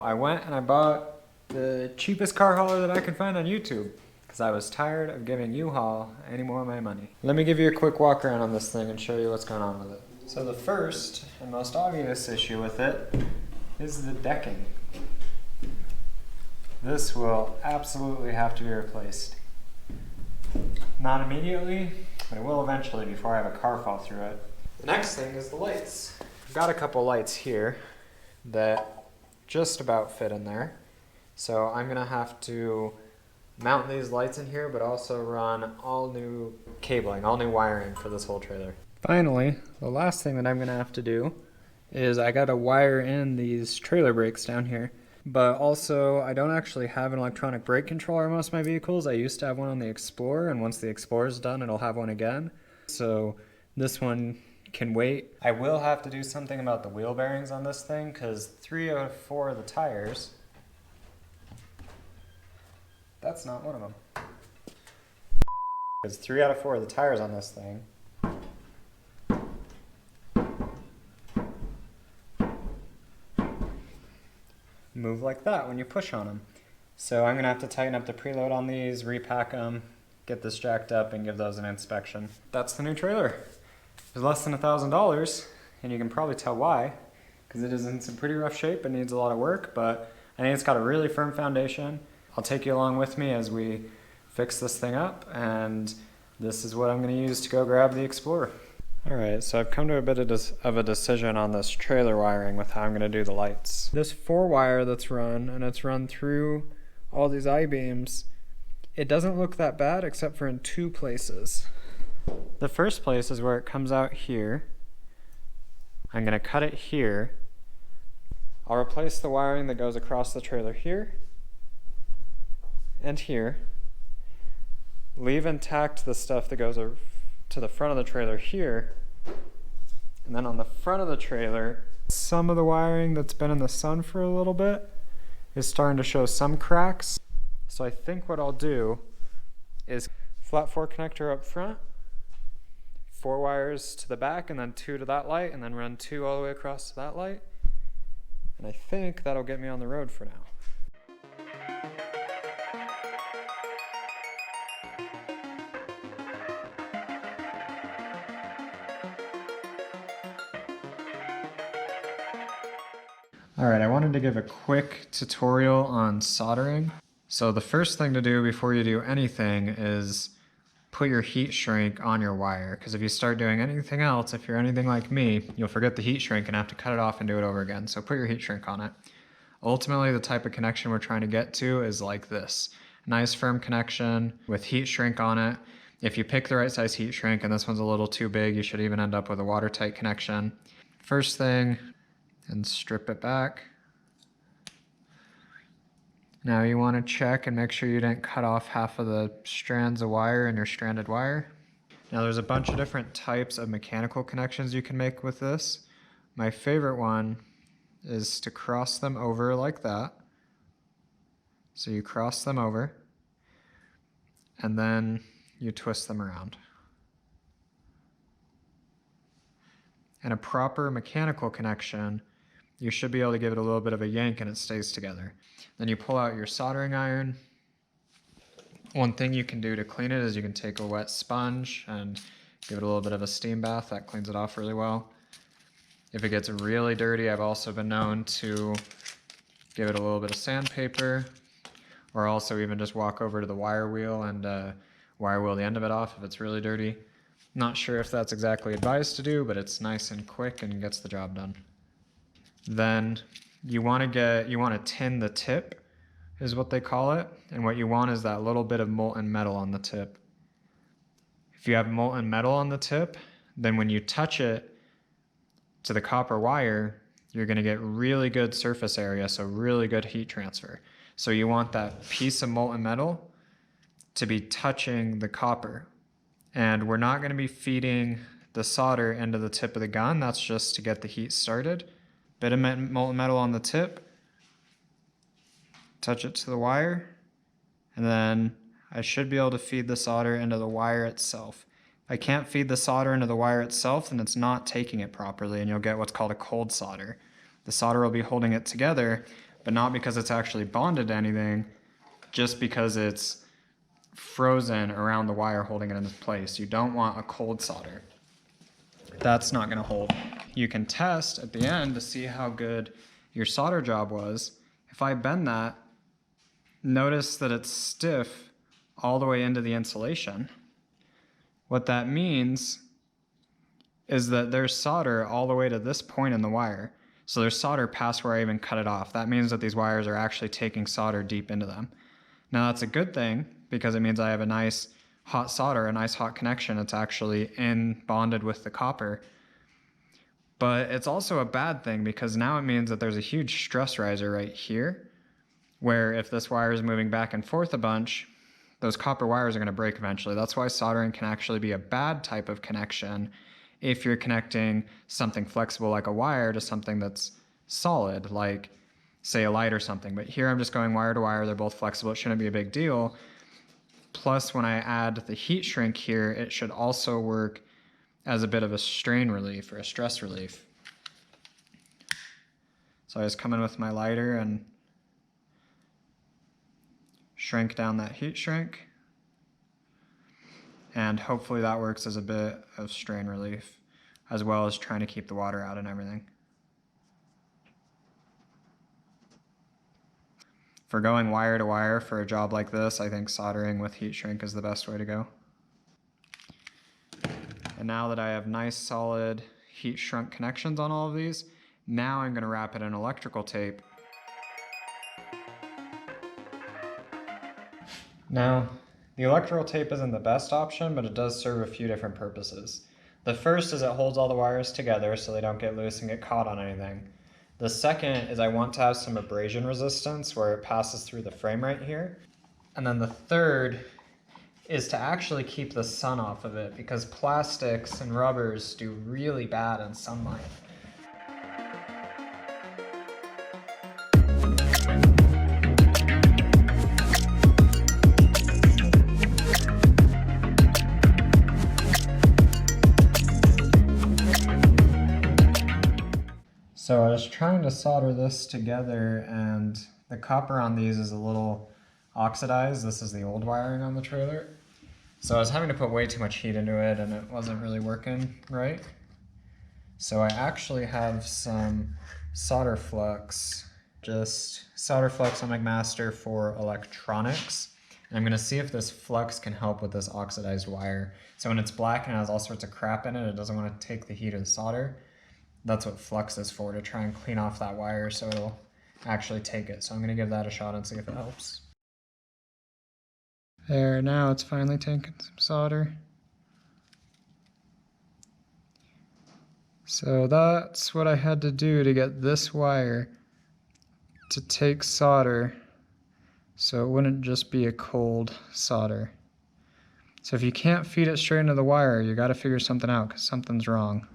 I went and I bought the cheapest car hauler that I could find on YouTube because I was tired of giving U-Haul any more of my money. Let me give you a quick walk around on this thing and show you what's going on with it. So the first and most obvious issue with it is the decking. This will absolutely have to be replaced. Not immediately, but it will eventually before I have a car fall through it. The next thing is the lights. I've got a couple lights here that just about fit in there. So I'm gonna have to mount these lights in here, but also run all new cabling, all new wiring for this whole trailer. Finally, the last thing that I'm gonna have to do is I gotta wire in these trailer brakes down here. But also, I don't actually have an electronic brake controller on most of my vehicles. I used to have one on the Explorer, and once the Explorer's done, it'll have one again. So this one can wait. I will have to do something about the wheel bearings on this thing because 3 out of 4 of the tires, that's not one of them. Because 3 out of 4 of the tires on this thing move like that when you push on them. So I'm gonna have to tighten up the preload on these, repack them, get this jacked up, and give those an inspection. That's the new trailer. It's less than $1,000, and you can probably tell why, because it is in some pretty rough shape and needs a lot of work, but I think it's got a really firm foundation. I'll take you along with me as we fix this thing up, and this is what I'm going to use to go grab the Explorer. Alright, so I've come to a bit of a decision on this trailer wiring with how I'm going to do the lights. This 4-wire that's run, and it's run through all these I-beams, it doesn't look that bad except for in 2 places. The first place is where it comes out here. I'm going to cut it here. I'll replace the wiring that goes across the trailer here and here. Leave intact the stuff that goes to the front of the trailer here. And then on the front of the trailer, some of the wiring that's been in the sun for a little bit is starting to show some cracks. So I think what I'll do is flat 4 connector up front, 4 wires to the back, and then 2 to that light, and then run 2 all the way across to that light. And I think that'll get me on the road for now. Alright, I wanted to give a quick tutorial on soldering. So the first thing to do before you do anything is put your heat shrink on your wire, because if you start doing anything else, if you're anything like me, you'll forget the heat shrink and have to cut it off and do it over again. So put your heat shrink on it. Ultimately, the type of connection we're trying to get to is like this. Nice firm connection with heat shrink on it. If you pick the right size heat shrink, and this one's a little too big, you should even end up with a watertight connection. First thing, and strip it back. Now you want to check and make sure you didn't cut off half of the strands of wire in your stranded wire. Now there's a bunch of different types of mechanical connections you can make with this. My favorite one is to cross them over like that. So you cross them over and then you twist them around. And a proper mechanical connection, you should be able to give it a little bit of a yank and it stays together. Then you pull out your soldering iron. One thing you can do to clean it is you can take a wet sponge and give it a little bit of a steam bath. That cleans it off really well. If it gets really dirty, I've also been known to give it a little bit of sandpaper, or also even just walk over to the wire wheel and wire wheel the end of it off if it's really dirty. Not sure if that's exactly advised to do, but it's nice and quick and gets the job done. Then you want to tin the tip is what they call it, and what you want is that little bit of molten metal on the tip. If you have molten metal on the tip, then when you touch it to the copper wire, you're going to get really good surface area, so really good heat transfer. So you want that piece of molten metal to be touching the copper. And we're not going to be feeding the solder into the tip of the gun, that's just to get the heat started. Bit of molten metal on the tip, touch it to the wire, and then I should be able to feed the solder into the wire itself. If I can't feed the solder into the wire itself, then it's not taking it properly, and you'll get what's called a cold solder. The solder will be holding it together, but not because it's actually bonded to anything, just because it's frozen around the wire holding it in place. You don't want a cold solder. That's not gonna hold. You can test at the end to see how good your solder job was. If I bend that, notice that it's stiff all the way into the insulation. What that means is that there's solder all the way to this point in the wire. So there's solder past where I even cut it off. That means that these wires are actually taking solder deep into them. Now that's a good thing because it means I have a nice hot solder, a nice hot connection. It's actually bonded with the copper. But it's also a bad thing because now it means that there's a huge stress riser right here, where if this wire is moving back and forth a bunch, those copper wires are going to break eventually. That's why soldering can actually be a bad type of connection if you're connecting something flexible like a wire to something that's solid, like say a light or something. But here I'm just going wire to wire. They're both flexible. It shouldn't be a big deal. Plus, when I add the heat shrink here, it should also work as a bit of a strain relief or a stress relief. So I just come in with my lighter and shrink down that heat shrink. And hopefully that works as a bit of strain relief, as well as trying to keep the water out and everything. For going wire to wire for a job like this, I think soldering with heat shrink is the best way to go. And now that I have nice solid heat shrunk connections on all of these, now I'm going to wrap it in electrical tape. Now, the electrical tape isn't the best option, but it does serve a few different purposes. The first is it holds all the wires together so they don't get loose and get caught on anything. The second is I want to have some abrasion resistance where it passes through the frame right here. And then the third is to actually keep the sun off of it because plastics and rubbers do really bad in sunlight. So I was trying to solder this together and the copper on these is a little oxidized. This is the old wiring on the trailer. So I was having to put way too much heat into it and it wasn't really working right. So I actually have some solder flux, just solder flux on McMaster for electronics. And I'm gonna see if this flux can help with this oxidized wire. So when it's black and it has all sorts of crap in it, it doesn't wanna take the heat of the solder. That's what Flux is for, to try and clean off that wire so it'll actually take it. So I'm gonna give that a shot and see if it helps. There, now it's finally taking some solder. So that's what I had to do to get this wire to take solder so it wouldn't just be a cold solder. So if you can't feed it straight into the wire, you gotta figure something out because something's wrong.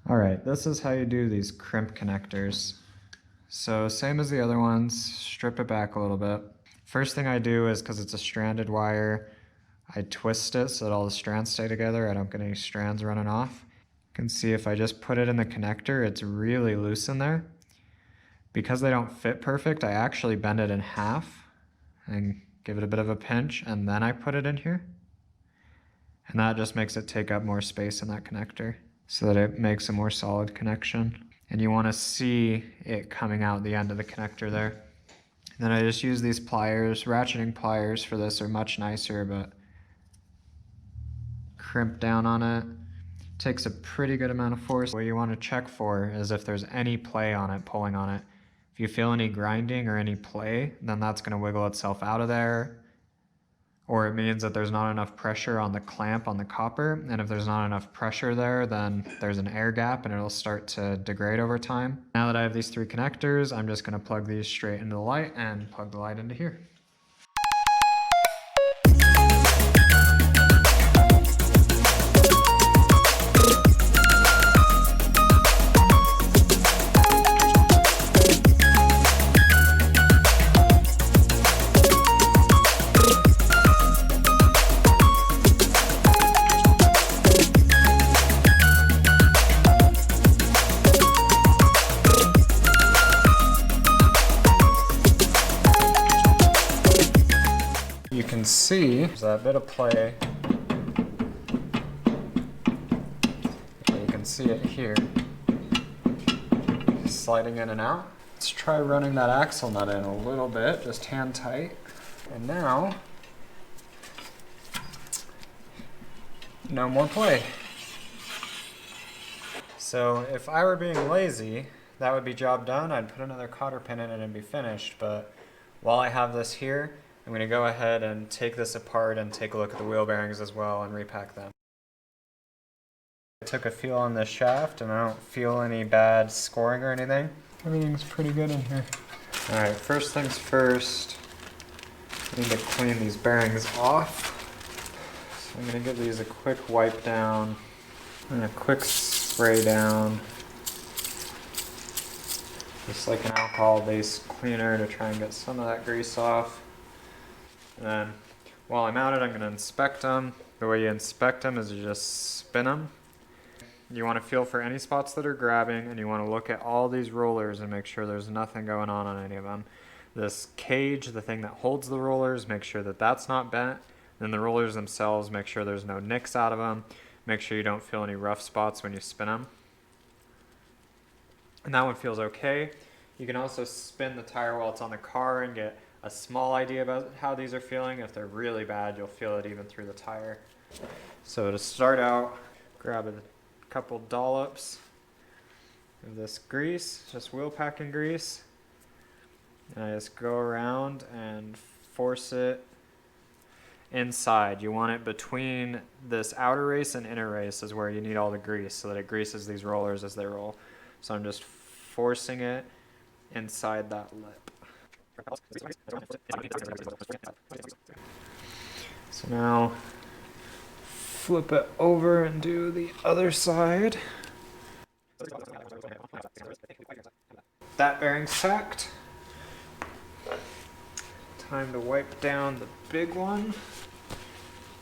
Alright, this is how you do these crimp connectors. So same as the other ones, strip it back a little bit. First thing I do is, because it's a stranded wire, I twist it so that all the strands stay together. I don't get any strands running off. You can see if I just put it in the connector, it's really loose in there. Because they don't fit perfect, I actually bend it in half and give it a bit of a pinch, and then I put it in here. And that just makes it take up more space in that connector, so that it makes a more solid connection. And you want to see it coming out the end of the connector there. And then I just use these pliers. Ratcheting pliers for this are much nicer, but crimp down on it. Takes a pretty good amount of force. What you want to check for is if there's any play on it, pulling on it. If you feel any grinding or any play, then that's going to wiggle itself out of there. Or it means that there's not enough pressure on the clamp on the copper, and if there's not enough pressure there, then there's an air gap and it'll start to degrade over time. Now that I have these three connectors, I'm just going to plug these straight into the light and plug the light into here. you can see there's that bit of play. You can see it here, sliding in and out. Let's try running that axle nut in a little bit, just hand tight. And now, no more play. So if I were being lazy, that would be job done. I'd put another cotter pin in it and be finished. But while I have this here, I'm going to go ahead and take this apart and take a look at the wheel bearings as well and repack them. I took a feel on this shaft and I don't feel any bad scoring or anything. Everything's pretty good in here. Alright, first things first, I need to clean these bearings off. So I'm going to give these a quick wipe down and a quick spray down. Just like an alcohol-based cleaner to try and get some of that grease off. And then while I'm at it, I'm going to inspect them. The way you inspect them is you just spin them. You want to feel for any spots that are grabbing, and you want to look at all these rollers and make sure there's nothing going on any of them. This cage, the thing that holds the rollers, make sure that that's not bent. Then the rollers themselves, make sure there's no nicks out of them. Make sure you don't feel any rough spots when you spin them. And that one feels okay. You can also spin the tire while it's on the car and get a small idea about how these are feeling. If they're really bad, you'll feel it even through the tire. So to start out, grab a couple dollops of this grease, just wheel packing grease. And I just go around and force it inside. You want it between this outer race and inner race is where you need all the grease so that it greases these rollers as they roll. So I'm just forcing it inside that lip. So now flip it over and do the other side. That bearing's packed. Time to wipe down the big one.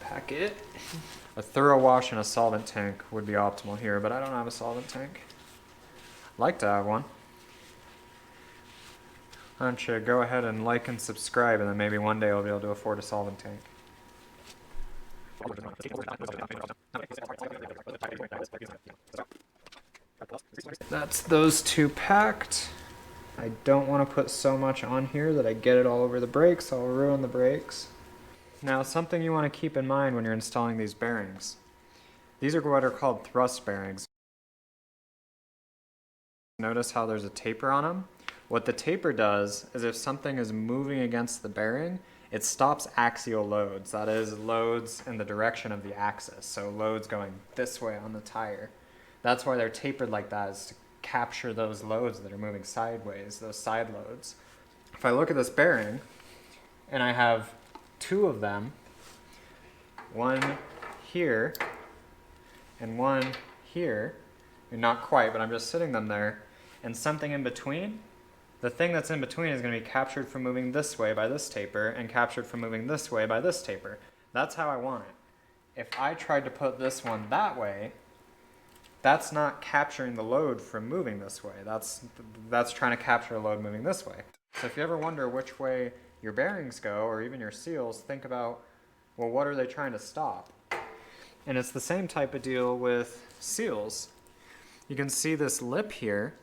Pack it. A thorough wash in a solvent tank would be optimal here, but I don't have a solvent tank. I'd like to have one. Why don't you go ahead and like and subscribe, and then maybe one day I'll be able to afford a solvent tank. That's those two packed. I don't want to put so much on here that I get it all over the brakes. I'll ruin the brakes. Now, something you want to keep in mind when you're installing these bearings. These are what are called thrust bearings. Notice how there's a taper on them? What the taper does is if something is moving against the bearing, it stops axial loads. That is, loads in the direction of the axis. So loads going this way on the tire. That's why they're tapered like that, is to capture those loads that are moving sideways, those side loads. If I look at this bearing, and I have two of them, one here and one here, and not quite, but I'm just sitting them there, and something in between, the thing that's in between is going to be captured from moving this way by this taper and captured from moving this way by this taper. That's how I want it. If I tried to put this one that way, that's not capturing the load from moving this way. That's trying to capture a load moving this way. So if you ever wonder which way your bearings go, or even your seals, think about, well, what are they trying to stop? And it's the same type of deal with seals. You can see this lip here.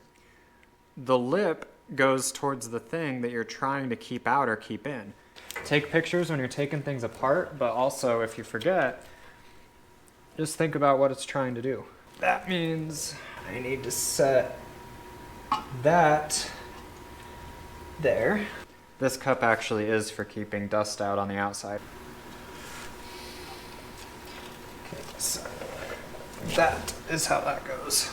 The lip goes towards the thing that you're trying to keep out or keep in. Take pictures when you're taking things apart, but also if you forget, just think about what it's trying to do. That means I need to set that there. This cup actually is for keeping dust out on the outside. Okay, so that is how that goes.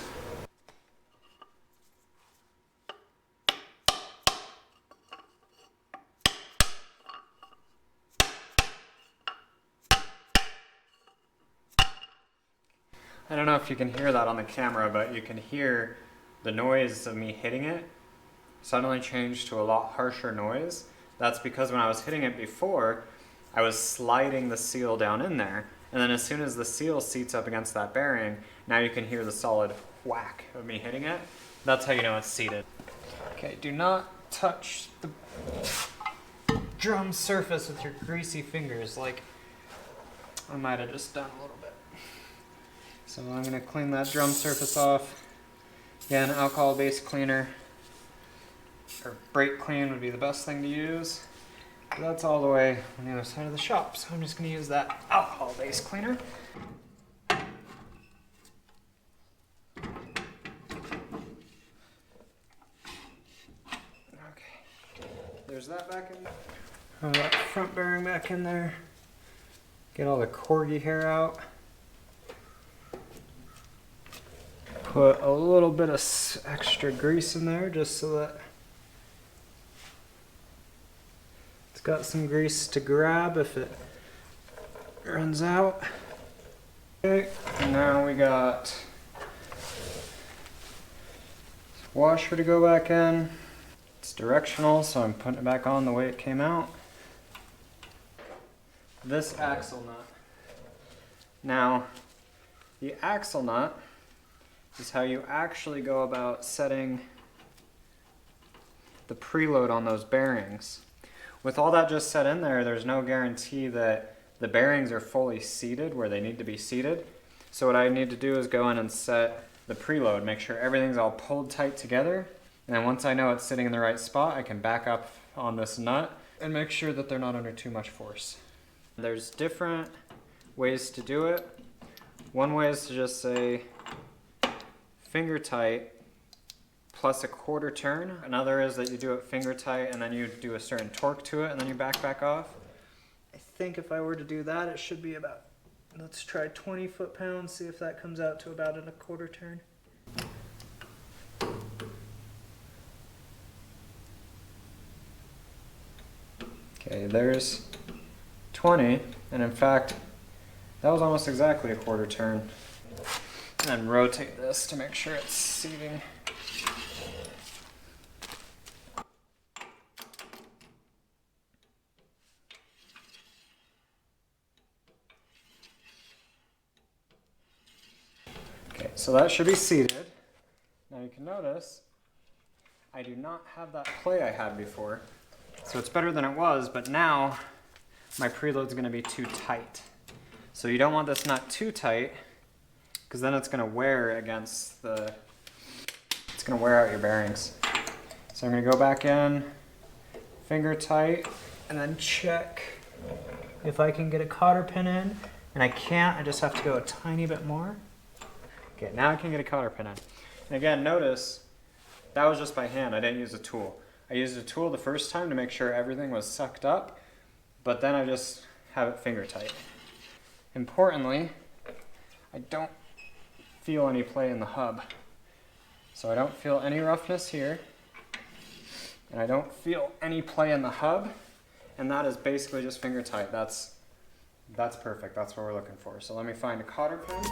I don't know if you can hear that on the camera, but you can hear the noise of me hitting it suddenly changed to a lot harsher noise. That's because when I was hitting it before, I was sliding the seal down in there. And then as soon as the seal seats up against that bearing, now you can hear the solid whack of me hitting it. That's how you know it's seated. Okay, do not touch the drum surface with your greasy fingers, like I might have just done a little bit. So I'm going to clean that drum surface off. Again, alcohol-based cleaner, or brake clean would be the best thing to use. But that's all the way on the other side of the shop, so I'm just going to use that alcohol-based cleaner. There's that back in there. Throw that front bearing back in there. Get all the corgi hair out. Put a little bit of extra grease in there just so that it's got some grease to grab if it runs out. Okay, now we got washer to go back in. It's directional, so I'm putting it back on the way it came out. This axle nut. Now, the axle nut is how you actually go about setting the preload on those bearings. With all that just set in there, there's no guarantee that the bearings are fully seated where they need to be seated. So what I need to do is go in and set the preload, make sure everything's all pulled tight together. And then once I know it's sitting in the right spot, I can back up on this nut and make sure that they're not under too much force. There's different ways to do it. One way is to just say finger tight plus a quarter turn. Another is that you do it finger tight and then you do a certain torque to it and then you back off. I think if I were to do that, it should be about, let's try 20 foot-pounds, see if that comes out to about a quarter turn. Okay, there's 20, and in fact, that was almost exactly a quarter turn. And then rotate this to make sure it's seating. Okay, so that should be seated. Now you can notice, I do not have that play I had before. So it's better than it was, but now my preload's going to be too tight. So you don't want this nut too tight, because then it's going to wear against the, it's going to wear out your bearings. So I'm going to go back in, finger tight, and then check if I can get a cotter pin in. And I can't, I just have to go a tiny bit more. Okay, now I can get a cotter pin in. And again, notice, that was just by hand, I didn't use a tool. I used a tool the first time to make sure everything was sucked up, but then I just have it finger tight. Importantly, I don't feel any play in the hub. So I don't feel any roughness here, and I don't feel any play in the hub, and that is basically just finger tight. That's perfect, that's what we're looking for. So let me find a cotter pin.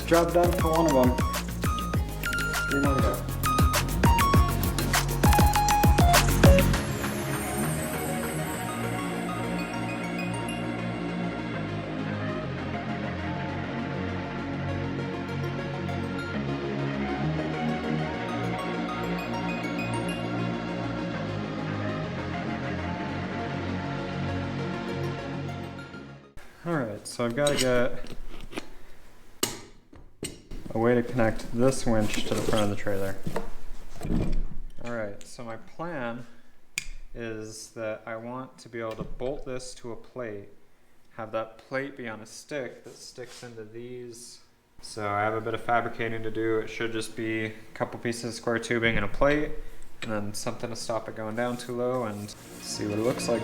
Job done for one of them. 3 more to go. Alright, so I've got to get a way to connect this winch to the front of the trailer. Alright, so my plan is that I want to be able to bolt this to a plate, have that plate be on a stick that sticks into these. So I have a bit of fabricating to do. It should just be a couple pieces of square tubing and a plate, and then something to stop it going down too low, and see what it looks like.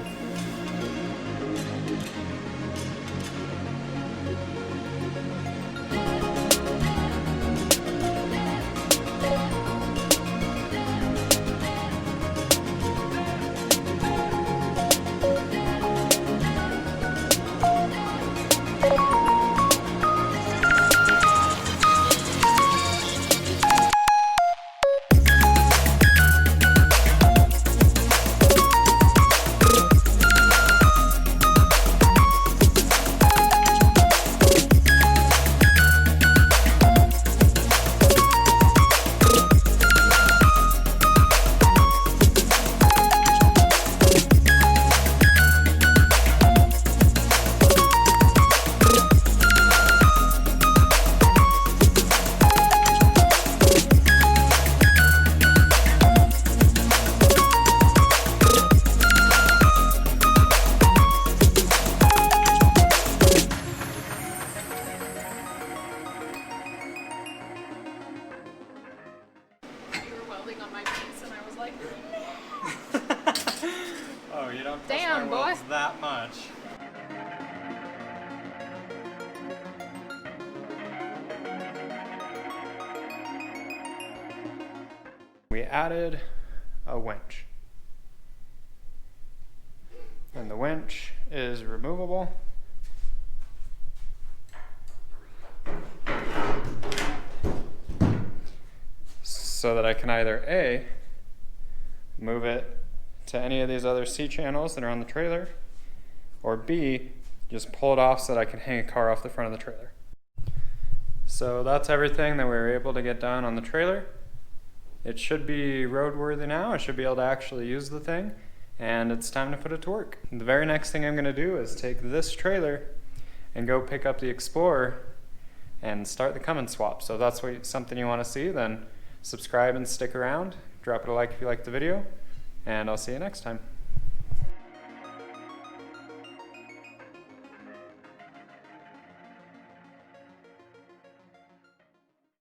on my piece, and I was like, oh, you don't trust damn, my welds boy. that much. We added a winch. And the winch is removable. So that I can either A, move it to any of these other C channels that are on the trailer, or B, just pull it off so that I can hang a car off the front of the trailer. So that's everything that we were able to get done on the trailer. It should be roadworthy now. I should be able to actually use the thing, and it's time to put it to work. The very next thing I'm going to do is take this trailer and go pick up the Explorer and start the Cummins swap. So if that's something you want to see, then subscribe and stick around. Drop it a like if you liked the video, and I'll see you next time.